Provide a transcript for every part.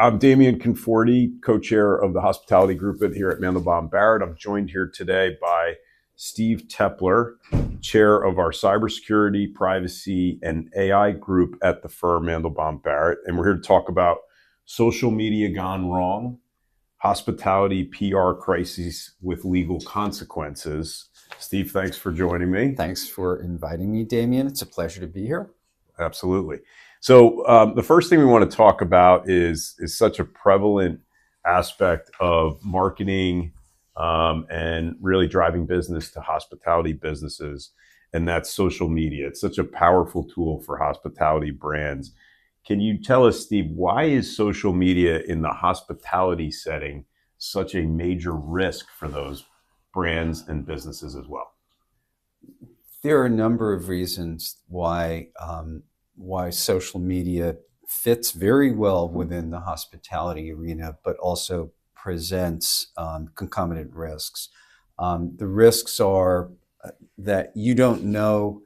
I'm Damian Conforti, co-chair of the hospitality group here at Mandelbaum Barrett. I'm joined here today by Steve Teppler, chair of our cybersecurity, privacy, and AI group at the firm Mandelbaum Barrett. And we're here to talk about social media gone wrong, hospitality PR crises with legal consequences. Steve, thanks for joining me. Thanks for inviting me, Damian. It's a pleasure to be here. Absolutely. So the first thing we want to talk about is such a prevalent aspect of marketing and really driving business to hospitality businesses, and that's social media. It's such a powerful tool for hospitality brands. Can you tell us, Steve, why is social media in the hospitality setting such a major risk for those brands and businesses as well? There are a number of reasons why social media fits very well within the hospitality arena, but also presents concomitant risks. The risks are that you don't know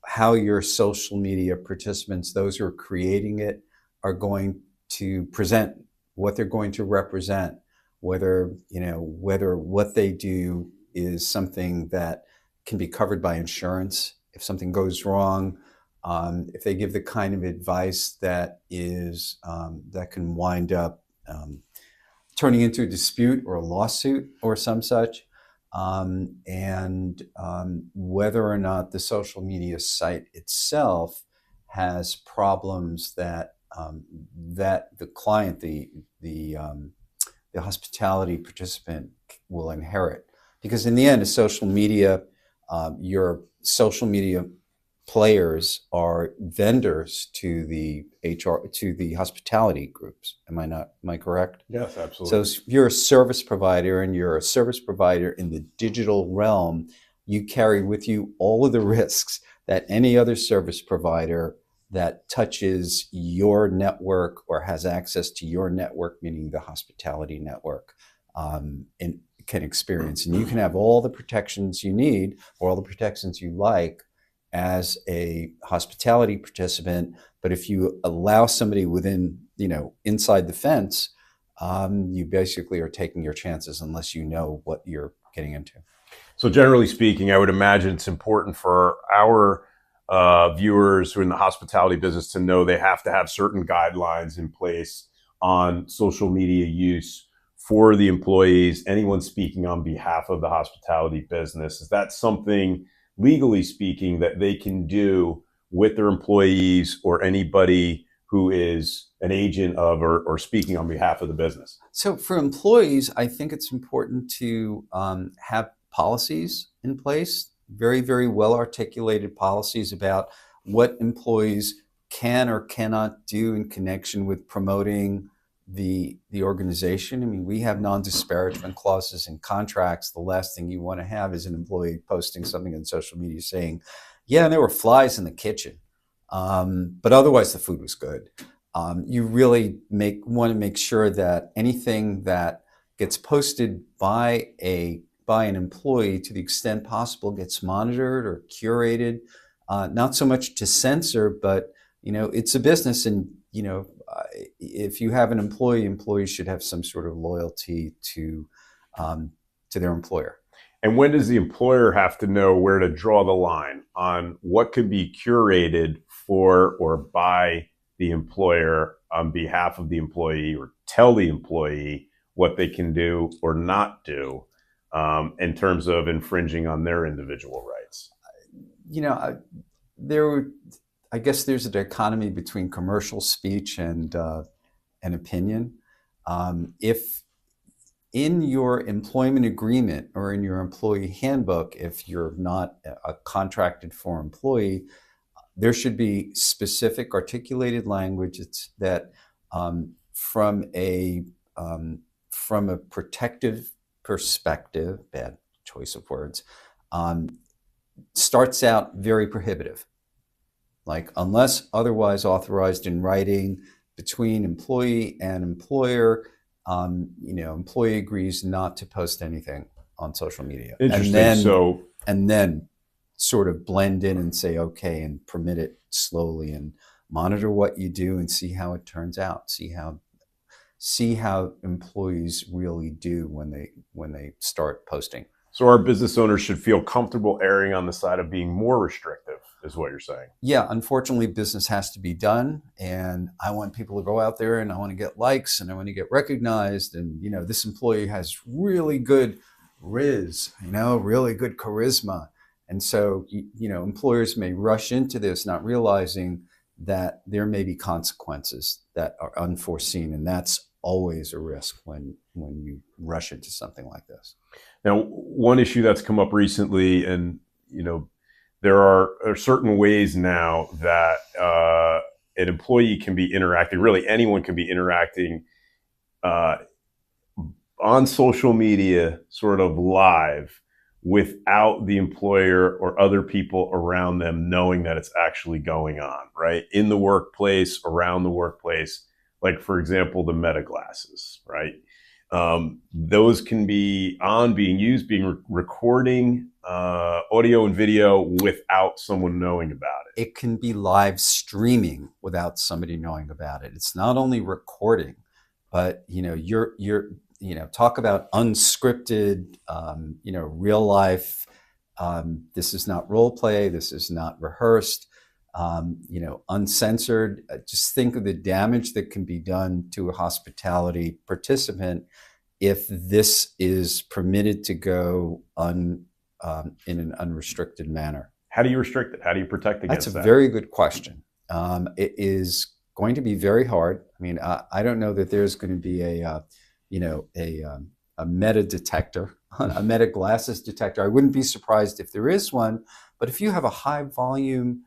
how your social media participants, those who are creating it, are going to present, what they're going to represent, whether what they do is something that can be covered by insurance if something goes wrong. If they give the kind of advice that is that can wind up turning into a dispute or a lawsuit or some such, and whether or not the social media site itself has problems that that the client, the hospitality participant, will inherit. Because in the end, your social media players are vendors to the hospitality groups. Am I correct? Yes, absolutely. So if you're a service provider and you're a service provider in the digital realm, you carry with you all of the risks that any other service provider that touches your network or has access to your network, meaning the hospitality network, and can experience. And you can have all the protections you need or all the protections you like as a hospitality participant, but if you allow somebody within, inside the fence, you basically are taking your chances unless you know what you're getting into. So generally speaking, I would imagine it's important for our viewers who are in the hospitality business to know they have to have certain guidelines in place on social media use for the employees, anyone speaking on behalf of the hospitality business. Is that something, legally speaking, that they can do with their employees or anybody who is an agent of or speaking on behalf of the business? So for employees, I think it's important to have policies in place, very, very well articulated policies about what employees can or cannot do in connection with promoting the organization. I mean, we have non-disparagement clauses in contracts. The last thing you want to have is an employee posting something on social media saying, yeah, there were flies in the kitchen, but otherwise the food was good. You really want to make sure that anything that gets posted by an employee, to the extent possible, gets monitored or curated, not so much to censor, but it's a business, and if you have an employee, employees should have some sort of loyalty to their employer. And when does the employer have to know where to draw the line on what could be curated for or by the employer on behalf of the employee, or tell the employee what they can do or not do in terms of infringing on their individual rights? I guess there's a dichotomy between commercial speech and opinion. If in your employment agreement or in your employee handbook, if you're not a contracted for employee, there should be specific articulated language that from a protective perspective, bad choice of words, starts out very prohibitive. Like, unless otherwise authorized in writing between employee and employer, employee agrees not to post anything on social media. Interesting. And then sort of blend in and say, okay, and permit it slowly and monitor what you do and see how it turns out, see see how employees really do when they start posting. So our business owners should feel comfortable erring on the side of being more restrictive, is what you're saying. Yeah, unfortunately, business has to be done, and I want people to go out there, and I want to get likes, and I want to get recognized, and this employee has really good riz, really good charisma, and so employers may rush into this, not realizing that there may be consequences that are unforeseen, and that's always a risk when you rush into something like this. Now, one issue that's come up recently, and there are certain ways now that an employee can be interacting. Really, anyone can be interacting on social media, sort of live, without the employer or other people around them knowing that it's actually going on, right? In the workplace, around the workplace, like, for example, the meta glasses, right? Those can be being used, recording audio and video without someone knowing about it. It can be live streaming without somebody knowing about it. It's not only recording, but you're talk about unscripted, real life. This is not role play. This is not rehearsed. Uncensored. Just think of the damage that can be done to a hospitality participant if this is permitted to go in an unrestricted manner. How do you restrict it? How do you protect against that? That's a very good question. It is going to be very hard. I mean, I don't know that there's going to be a meta detector, a meta glasses detector. I wouldn't be surprised if there is one. But if you have a high volume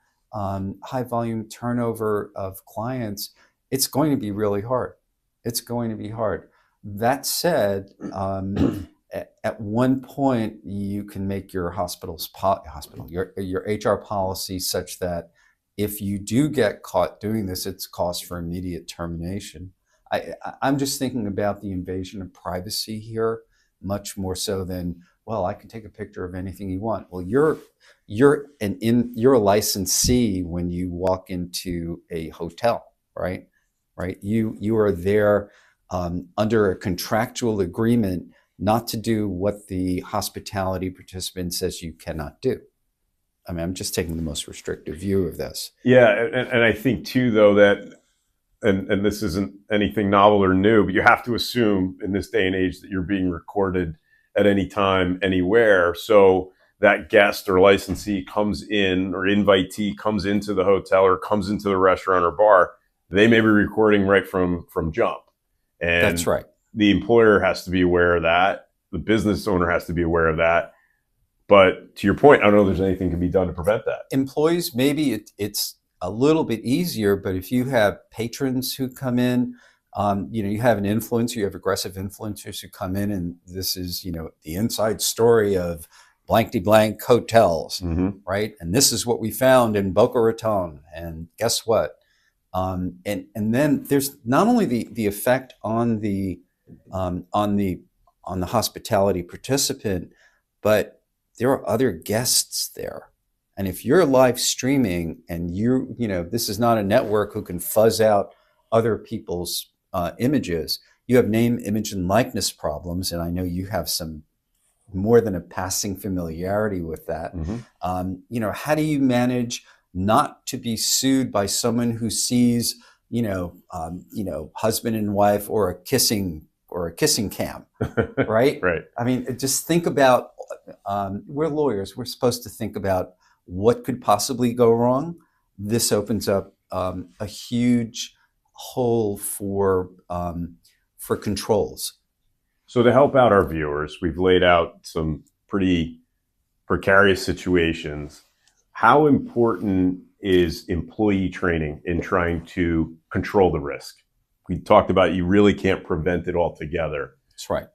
turnover of clients, it's going to be really hard. It's going to be hard. That said, at one point you can make your your HR policy such that if you do get caught doing this, it's cause for immediate termination. I'm just thinking about the invasion of privacy here, much more so than, well, I can take a picture of anything you want. Well, you're a licensee when you walk into a hotel, right? You are there under a contractual agreement not to do what the hospitality participant says you cannot do. I mean, I'm just taking the most restrictive view of this. Yeah, and I think too, though, that and this isn't anything novel or new, but you have to assume in this day and age that you're being recorded at any time, anywhere. So that guest or licensee comes in, or invitee comes into the hotel or comes into the restaurant or bar, they may be recording right from jump. And that's right. The employer has to be aware of that. The business owner has to be aware of that. But to your point, I don't know if there's anything can be done to prevent that. Employees, maybe it's a little bit easier, but if you have patrons who come in, you have an influencer, you have aggressive influencers who come in, and this is, the inside story of blankety blank hotels, right? And this is what we found in Boca Raton, and guess what? And then there's not only the effect on the hospitality participant, but there are other guests there. And if you're live streaming and this is not a network who can fuzz out other people's images, you have name, image, and likeness problems. And I know you have some more than a passing familiarity with that. How do you manage not to be sued by someone who sees, husband and wife or a kissing cam, right? Right. I mean, just think about, we're lawyers. We're supposed to think about what could possibly go wrong. This opens up a huge hole for controls. So to help out our viewers, we've laid out some pretty precarious situations. How important is employee training in trying to control the risk? We talked about you really can't prevent it altogether. That's right.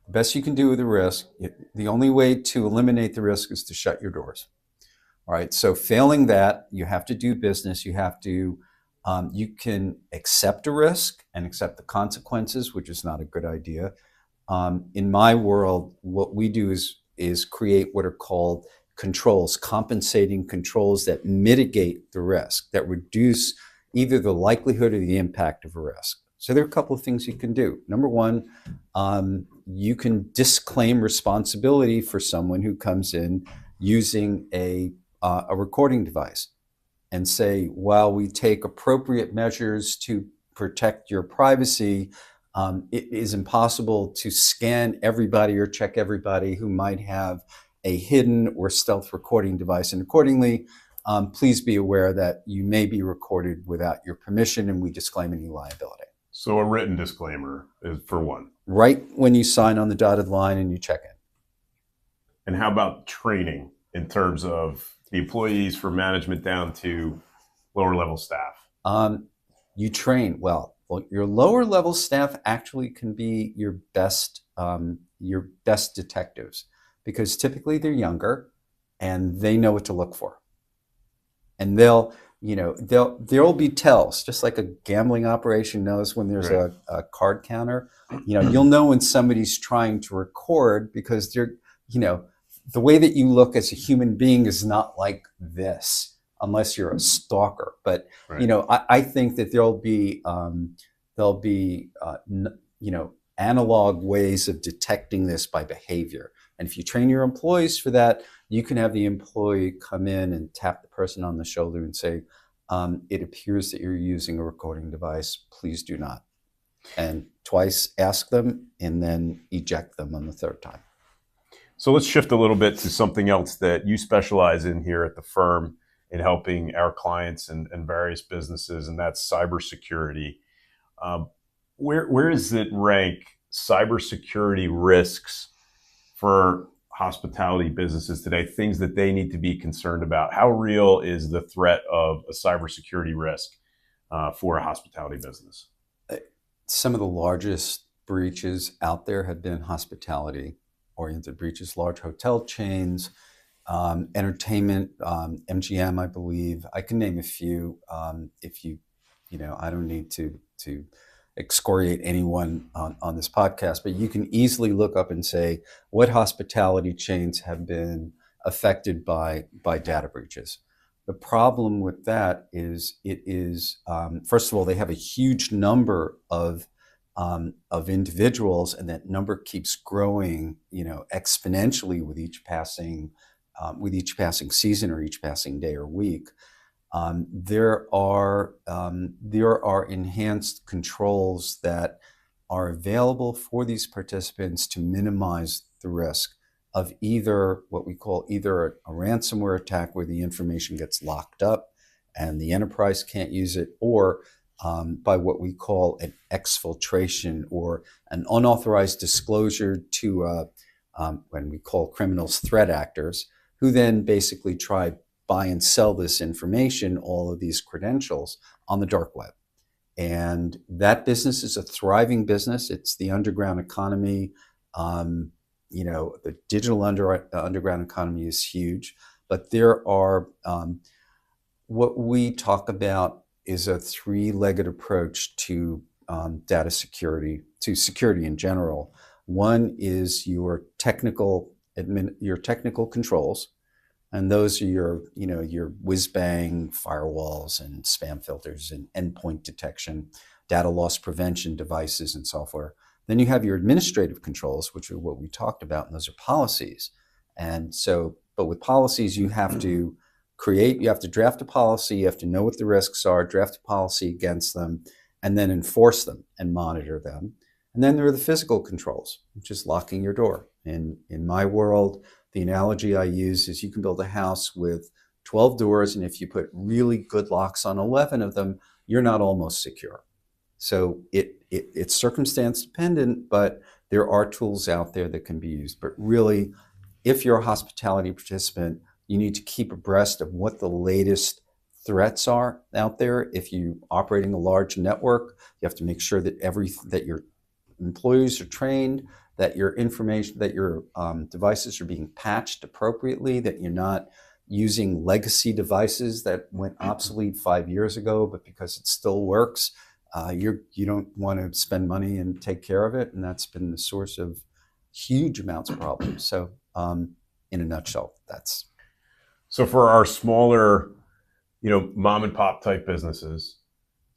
The best you can do with the risk, the only way to eliminate the risk is to shut your doors. All right. So failing that, you have to do business. You have to, you can accept a risk and accept the consequences, which is not a good idea. In my world, what we do is create what are called controls, compensating controls that mitigate the risk, that reduce either the likelihood or the impact of a risk. So there are a couple of things you can do. Number one, you can disclaim responsibility for someone who comes in using a recording device and say, while we take appropriate measures to protect your privacy, it is impossible to scan everybody or check everybody who might have a hidden or stealth recording device. And accordingly, please be aware that you may be recorded without your permission, and we disclaim any liability. So a written disclaimer is for one. Right when you sign on the dotted line and you check in. And how about training in terms of the employees from management down to lower level staff? You train well. Your lower level staff actually can be your best detectives, because typically they're younger and they know what to look for. And there'll be tells, just like a gambling operation knows when there's Right. a card counter. You'll know when somebody's trying to record, because they're, the way that you look as a human being is not like this, unless you're a stalker. But Right. I think that there'll be analog ways of detecting this by behavior. And if you train your employees for that, you can have the employee come in and tap the person on the shoulder and say, it appears that you're using a recording device. Please do not. And twice ask them, and then eject them on the third time. So let's shift a little bit to something else that you specialize in here at the firm in helping our clients and various businesses, and that's cybersecurity. Where does it rank cybersecurity risks for hospitality businesses today, things that they need to be concerned about? How real is the threat of a cybersecurity risk for a hospitality business? Some of the largest breaches out there have been hospitality-oriented breaches, large hotel chains, entertainment, MGM, I believe. I can name a few. If I don't need to excoriate anyone on this podcast, but you can easily look up and say, what hospitality chains have been affected by data breaches? The problem with that is first of all, they have a huge number of individuals, and that number keeps growing, exponentially with each passing season or each passing day or week. There are enhanced controls that are available for these participants to minimize the risk of either what we call a ransomware attack, where the information gets locked up and the enterprise can't use it, or by what we call an exfiltration, or an unauthorized disclosure to when we call criminals threat actors, who then basically try buy and sell this information, all of these credentials, on the dark web. And that business is a thriving business. It's the underground economy. The digital underground economy is huge, but there are what we talk about is a three-legged approach to data security, to security in general. One is your technical controls, and those are your whiz-bang firewalls and spam filters and endpoint detection, data loss prevention devices and software. Then you have your administrative controls, which are what we talked about, and those are policies. And so, but with policies, you have to draft a policy, you have to know what the risks are, draft a policy against them, and then enforce them and monitor them. And then there are the physical controls, which is locking your door. In my world, the analogy I use is you can build a house with 12 doors, and if you put really good locks on 11 of them, you're not almost secure. So it's circumstance dependent, but there are tools out there that can be used. But really, if you're a hospitality participant, you need to keep abreast of what the latest threats are out there. If you're operating a large network, you have to make sure that that your employees are trained, that your devices are being patched appropriately, that you're not using legacy devices that went obsolete 5 years ago, but because it still works, you don't want to spend money and take care of it, and that's been the source of huge amounts of problems. So, in a nutshell, that's. So for our smaller, mom and pop type businesses,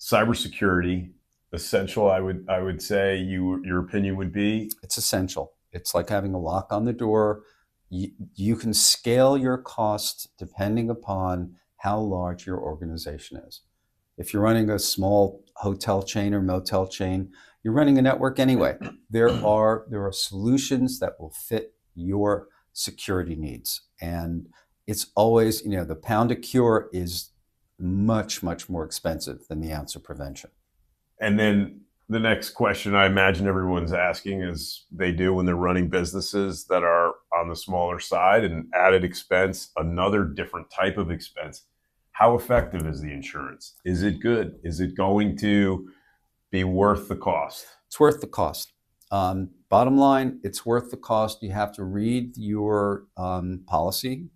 cybersecurity essential. I would say your opinion would be It's essential. It's like having a lock on the door. You can scale your costs depending upon how large your organization is. If you're running a small hotel chain or motel chain, you're running a network anyway. There are solutions that will fit your security needs. And it's always, the pound of cure is much, much more expensive than the ounce of prevention. And then the next question I imagine everyone's asking, as they do when they're running businesses that are on the smaller side and added expense, another different type of expense. How effective is the insurance? Is it good? Is it going to be worth the cost? It's worth the cost. Bottom line, it's worth the cost. You have to read your policy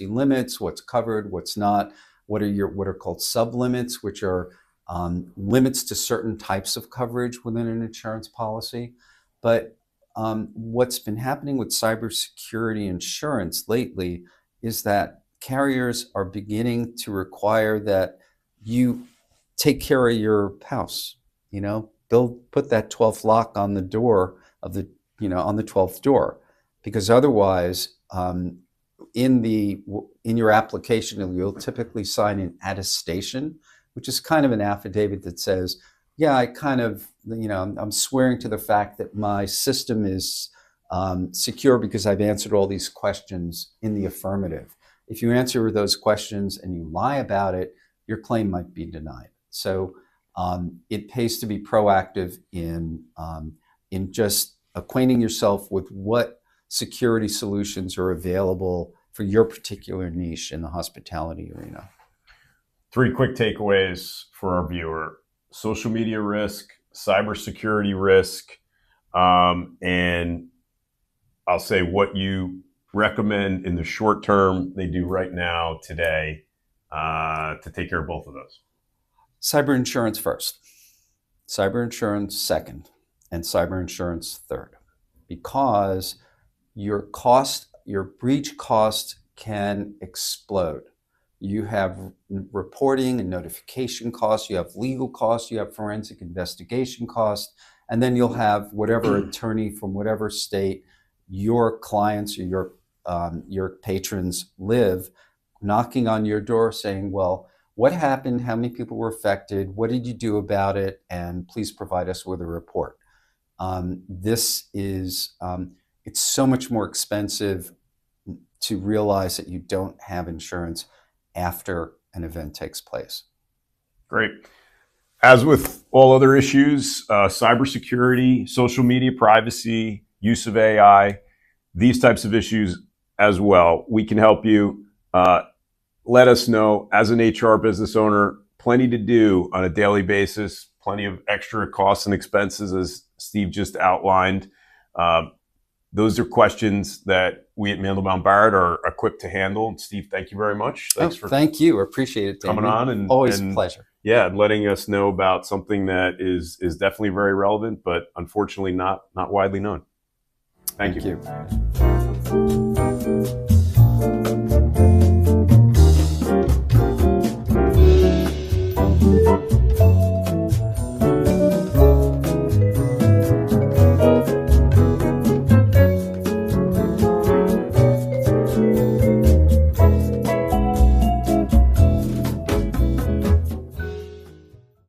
limits, what's covered, what's not, what are called sublimits, which are limits to certain types of coverage within an insurance policy. But what's been happening with cybersecurity insurance lately is that carriers are beginning to require that you take care of your house. They'll put that 12th lock on the door of the, on the 12th door, because otherwise, in your application, you'll typically sign an attestation, which is kind of an affidavit that says, yeah, I'm swearing to the fact that my system is secure because I've answered all these questions in the affirmative. If you answer those questions and you lie about it, your claim might be denied. So it pays to be proactive in just acquainting yourself with what security solutions are available for your particular niche in the hospitality arena. 3 quick takeaways for our viewer: social media risk, cybersecurity risk, and I'll say what you recommend in the short term they do right now today to take care of both of those. Cyber insurance first, cyber insurance second, and cyber insurance third, because your breach cost can explode. You have reporting and notification costs, you have legal costs, you have forensic investigation costs, and then you'll have whatever attorney from whatever state your clients or your patrons live knocking on your door saying, well, what happened? How many people were affected? What did you do about it? And please provide us with a report. It's so much more expensive to realize that you don't have insurance after an event takes place. Great. As with all other issues, cybersecurity, social media privacy, use of AI, these types of issues as well, we can help you. Let us know. As an HR business owner, plenty to do on a daily basis, plenty of extra costs and expenses, as Steve just outlined. Those are questions that we at Mandelbaum Barrett are equipped to handle. And Steve, thank you very much. Thank you. Appreciate it, Damian. Coming on and always a pleasure. Yeah, and letting us know about something that is definitely very relevant, but unfortunately not widely known. Thank you.